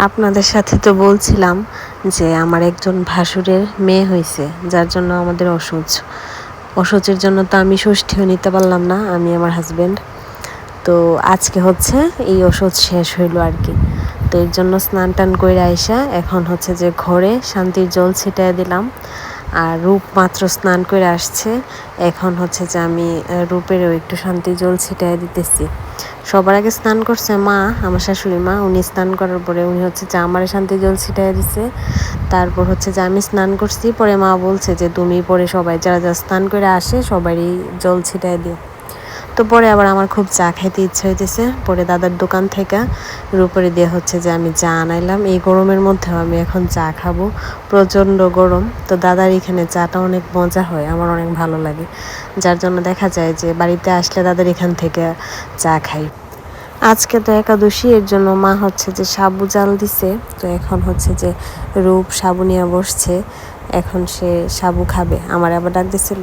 আপনাদের সাথে তো বলছিলাম যে আমার একজন ভাসুরের মেয়ে হয়েছে, যার জন্য আমাদের অসুচের জন্য তো আমি ষষ্ঠীও নিতে পারলাম না, আমি আমার হাজব্যান্ড। তো আজকে হচ্ছে এই ওষুধ শেষ হইলো আর কি। তো এর জন্য স্নান টান করে আইসা এখন হচ্ছে যে ঘরে শান্তির জল ছিটাই দিলাম। আর রূপ মাত্র স্নান করে আসছে, এখন হচ্ছে যে আমি রূপেরও একটু শান্তির জল ছিটাই দিতেছি। সবার আগে স্নান করছে মা, আমার শাশুড়ি মা। উনি স্নান করার পরে উনি হচ্ছে যে আমার শান্তি জল ছিটাই দিছে। তারপর হচ্ছে যে আমি স্নান করছি, পরে মা বলছে যে তুমি পরে সবাই যারা যারা স্নান করে আসে সবারই জল ছিটাই দিও। তো পরে আবার আমার খুব চা খাইতে ইচ্ছা হইতেছে, পরে দাদার দোকান থেকে রূপরে দিয়ে হচ্ছে যে আমি চা আনাইলাম। এই গরমের মধ্যেও আমি এখন চা খাবো, প্রচণ্ড গরম। তো দাদার এখানে চাটা অনেক মজা হয়, আমার অনেক ভালো লাগে, যার জন্য দেখা যায় যে বাড়িতে আসলে দাদার এখান থেকে চা খাই। আজকে তো একাদশী, এর জন্য মা হচ্ছে যে সাবু জাল দিছে। তো এখন হচ্ছে যে রূপ সাবু নিয়ে বসছে, এখন সে সাবু খাবে। আমার আবার ডাক দিছিল।